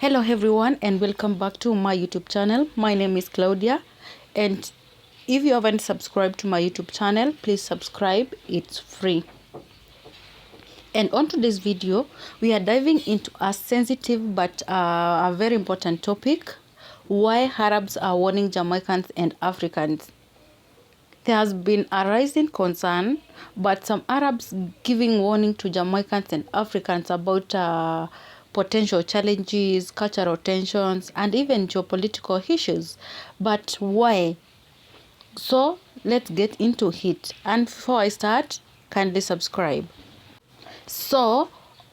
Hello everyone and welcome back to my YouTube channel. My name is Claudia, and if you haven't subscribed to my YouTube channel, please subscribe. It's free. And on today's video, we are diving into a sensitive but a very important topic: why Arabs are warning Jamaicans and Africans. There has been a rising concern, but some Arabs giving warning to Jamaicans and Africans about potential challenges, cultural tensions, and even geopolitical issues. But why? So let's get into it. And before I start, kindly subscribe. So,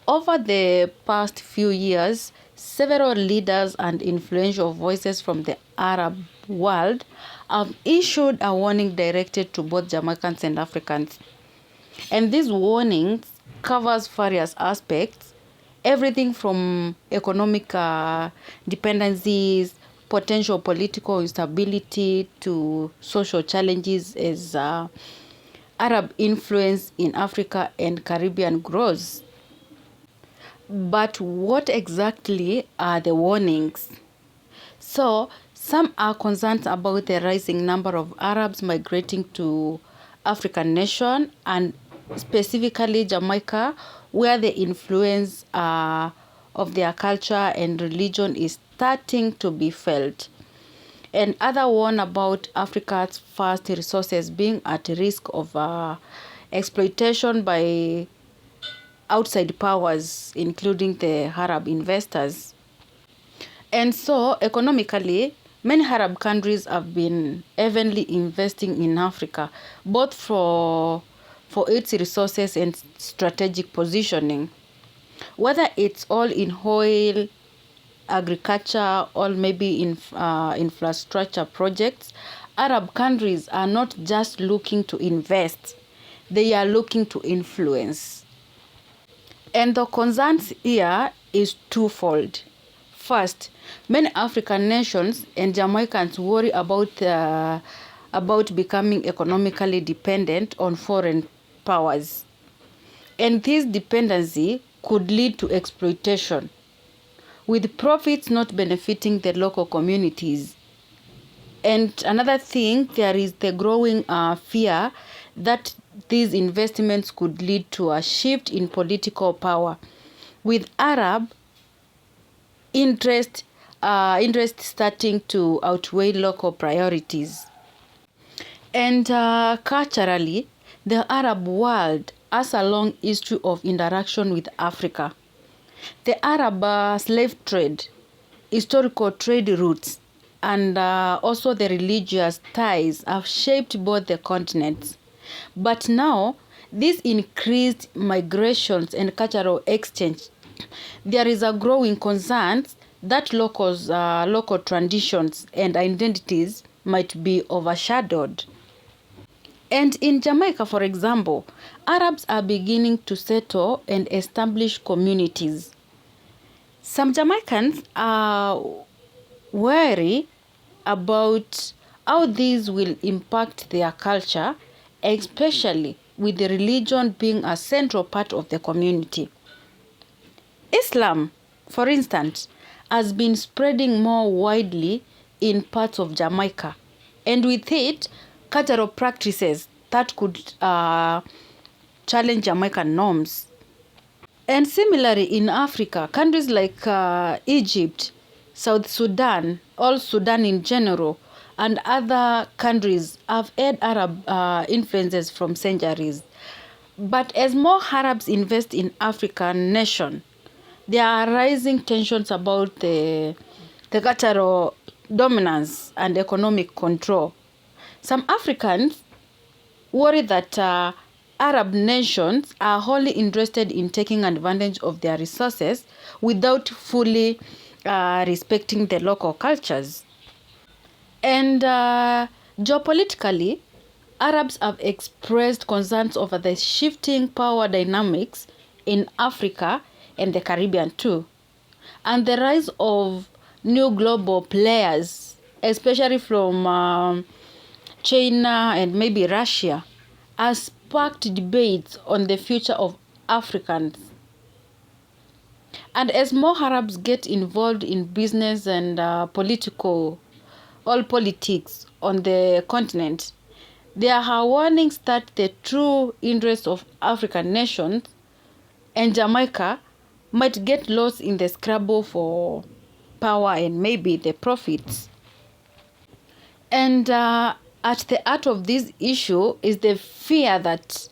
over the past few years, several leaders and influential voices from the Arab world have issued a warning directed to both Jamaicans and Africans. And these warnings covers various aspects, everything from economic dependencies, potential political instability, to social challenges as Arab influence in Africa and Caribbean grows. But what exactly are the warnings? So, some are concerned about the rising number of Arabs migrating to African nation, and specifically Jamaica, where the influence of their culture and religion is starting to be felt. And other warn about Africa's vast resources being at risk of exploitation by outside powers, including the Arab investors. And so, economically, many Arab countries have been heavily investing in Africa, both for its resources and strategic positioning. Whether it's all in oil, agriculture, or maybe in infrastructure projects, Arab countries are not just looking to invest, they are looking to influence. And the concerns here is twofold. First, many African nations and Jamaicans worry about becoming economically dependent on foreign powers. And this dependency could lead to exploitation, with profits not benefiting the local communities. And another thing, there is the growing fear that these investments could lead to a shift in political power, with Arab interest starting to outweigh local priorities. And culturally, the Arab world has a long history of interaction with Africa. The Arab slave trade, historical trade routes, and also the religious ties have shaped both the continents. But now, these increased migrations and cultural exchange, there is a growing concern that local traditions and identities might be overshadowed. And in Jamaica, for example, Arabs are beginning to settle and establish communities. Some Jamaicans are wary about how these will impact their culture, especially with the religion being a central part of the community. Islam, for instance, has been spreading more widely in parts of Jamaica, and with it, cultural practices that could challenge Jamaican norms. And similarly, in Africa, countries like Egypt, South Sudan, all Sudan in general, and other countries have had Arab influences from centuries. But as more Arabs invest in African nation, there are rising tensions about the cultural dominance and economic control. Some Africans worry that Arab nations are wholly interested in taking advantage of their resources without fully respecting the local cultures. And geopolitically, Arabs have expressed concerns over the shifting power dynamics in Africa and the Caribbean too, and the rise of new global players, especially from China and maybe Russia, has sparked debates on the future of Africans. And as more Arabs get involved in business and politics on the continent, there are warnings that the true interests of African nations and Jamaica might get lost in the scramble for power and maybe the profits. And at the heart of this issue is the fear that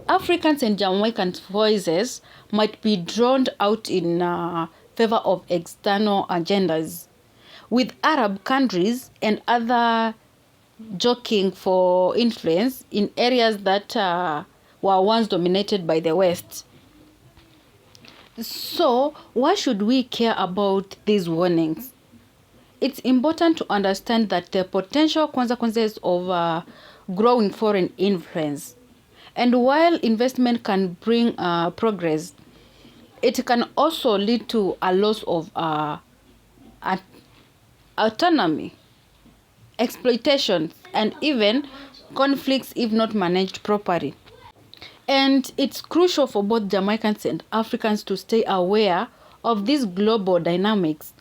Africans and Jamaicans' voices might be drowned out in favor of external agendas, with Arab countries and other jockeying for influence in areas that were once dominated by the West. So, why should we care about these warnings? It's important to understand that the potential consequences of growing foreign influence. And while investment can bring progress, it can also lead to a loss of autonomy, exploitation, and even conflicts if not managed properly. And it's crucial for both Jamaicans and Africans to stay aware of these global dynamics,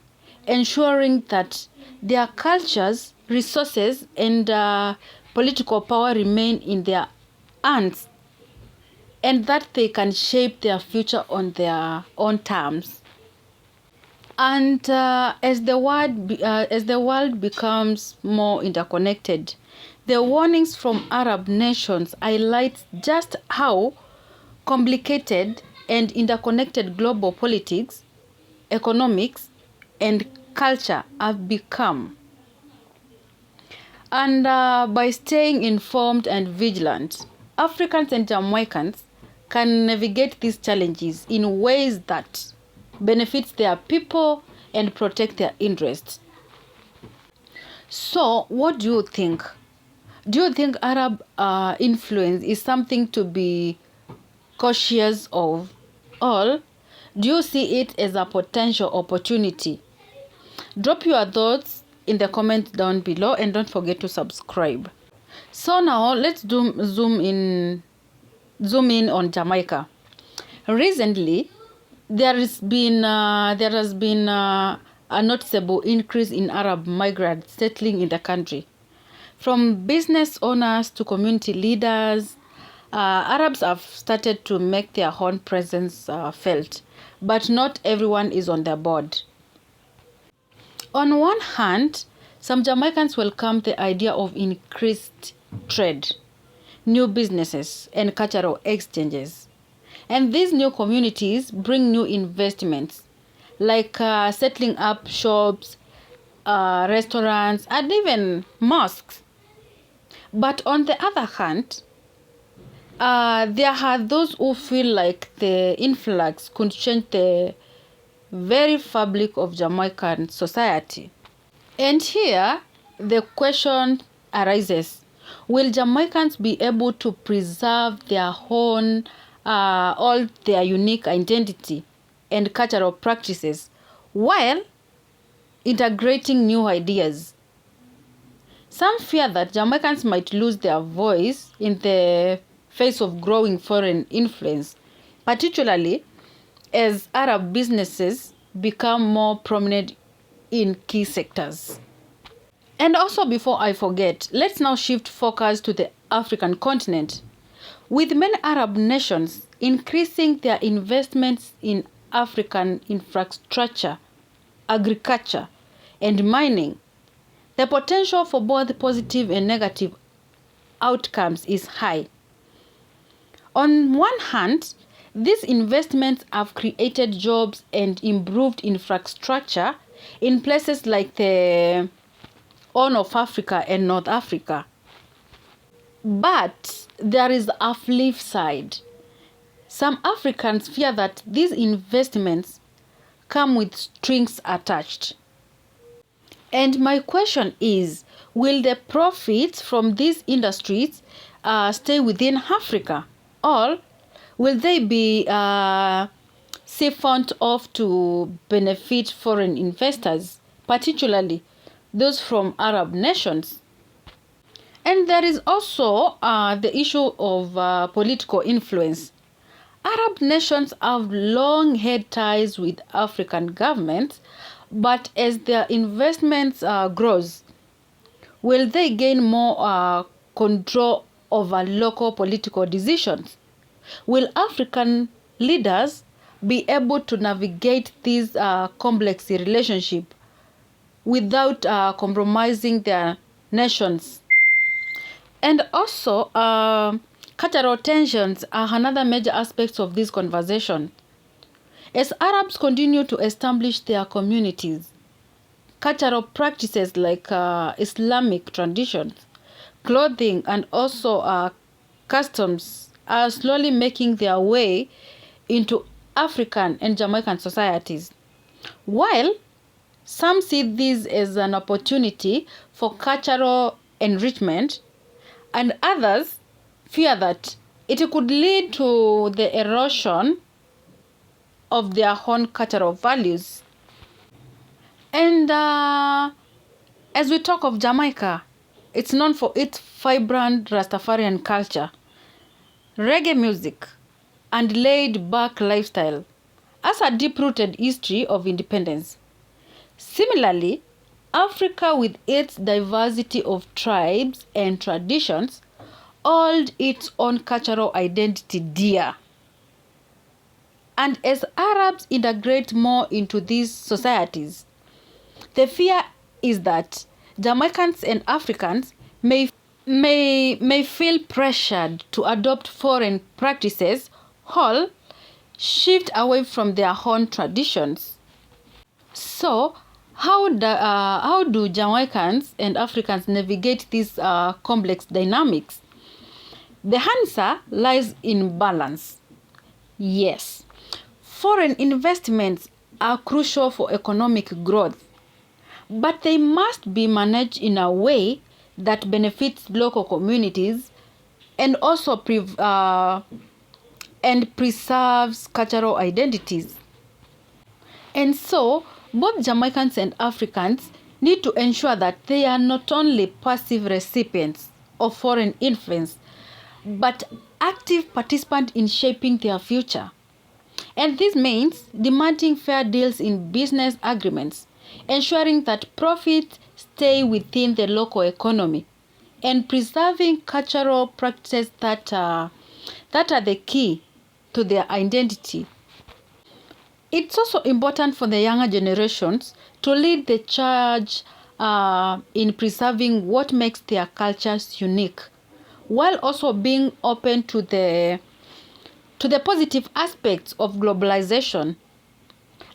ensuring that their cultures, resources, and political power remain in their hands, and that they can shape their future on their own terms. And as the world becomes more interconnected, the warnings from Arab nations highlight just how complicated and interconnected global politics, economics, and culture have become. And by staying informed and vigilant, Africans and Jamaicans can navigate these challenges in ways that benefits their people and protect their interests. So, what do you think? Do you think Arab influence is something to be cautious of, or do you see it as a potential opportunity? Drop your thoughts in the comments down below and don't forget to subscribe. So now let's zoom in on Jamaica. Recently, there has been a noticeable increase in Arab migrants settling in the country. From business owners to community leaders, Arabs have started to make their own presence felt, but not everyone is on their board. On one hand, some Jamaicans welcome the idea of increased trade, new businesses, and cultural exchanges. And these new communities bring new investments, like settling up shops, restaurants, and even mosques. But on the other hand, there are those who feel like the influx could change the very fabric of Jamaican society. And here, the question arises, will Jamaicans be able to preserve their own, all their unique identity and cultural practices while integrating new ideas? Some fear that Jamaicans might lose their voice in the face of growing foreign influence, particularly as Arab businesses become more prominent in key sectors. And also, before I forget, let's now shift focus to the African continent. With many Arab nations increasing their investments in African infrastructure, agriculture, and mining, the potential for both positive and negative outcomes is high. On one hand, these investments have created jobs and improved infrastructure in places like the Horn of Africa and North Africa. But there is a flip side. Some Africans fear that these investments come with strings attached. And my question is, will the profits from these industries stay within Africa, or will they be siphoned off to benefit foreign investors, particularly those from Arab nations? And there is also the issue of political influence. Arab nations have long had ties with African governments, but as their investments grows, will they gain more control over local political decisions? Will African leaders be able to navigate this complex relationship without compromising their nations? And also, cultural tensions are another major aspect of this conversation. As Arabs continue to establish their communities, cultural practices like Islamic traditions, clothing, and also customs are slowly making their way into African and Jamaican societies. While some see this as an opportunity for cultural enrichment, and others fear that it could lead to the erosion of their own cultural values. And as we talk of Jamaica, it's known for its vibrant Rastafarian culture, reggae music, and laid-back lifestyle, as a deep-rooted history of independence. Similarly, Africa, with its diversity of tribes and traditions, hold its own cultural identity dear. And as Arabs integrate more into these societies, the fear is that Jamaicans and Africans may feel pressured to adopt foreign practices or shift away from their own traditions. So, how do Jamaicans and Africans navigate these complex dynamics? The answer lies in balance. Yes, foreign investments are crucial for economic growth, but they must be managed in a way that benefits local communities and also preserves cultural identities. And so, both Jamaicans and Africans need to ensure that they are not only passive recipients of foreign influence, but active participants in shaping their future. And this means demanding fair deals in business agreements, ensuring that profits stay within the local economy, and preserving cultural practices that are the key to their identity. It's also important for the younger generations to lead the charge in preserving what makes their cultures unique, while also being open to the positive aspects of globalization.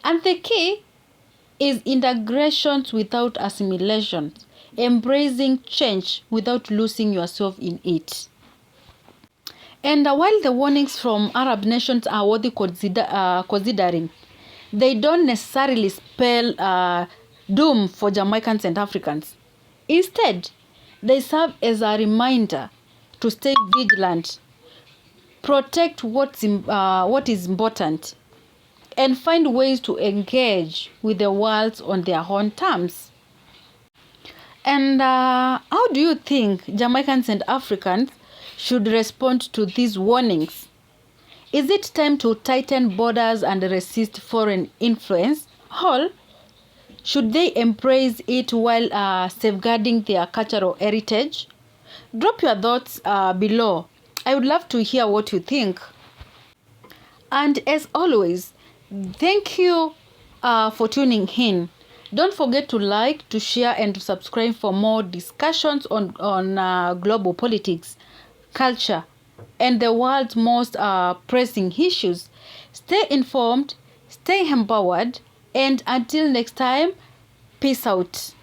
And the key is integration without assimilation, embracing change without losing yourself in it. And while the warnings from Arab nations are worthy considering, they don't necessarily spell doom for Jamaicans and Africans. Instead, they serve as a reminder to stay vigilant, protect what is important, and find ways to engage with the world on their own terms. And how do you think Jamaicans and Africans should respond to these warnings? Is it time to tighten borders and resist foreign influence? Or should they embrace it while safeguarding their cultural heritage? Drop your thoughts below. I would love to hear what you think. And as always, thank you for tuning in. Don't forget to like, to share, and to subscribe for more discussions on global politics, culture, and the world's most pressing issues. Stay informed, stay empowered, and until next time, peace out.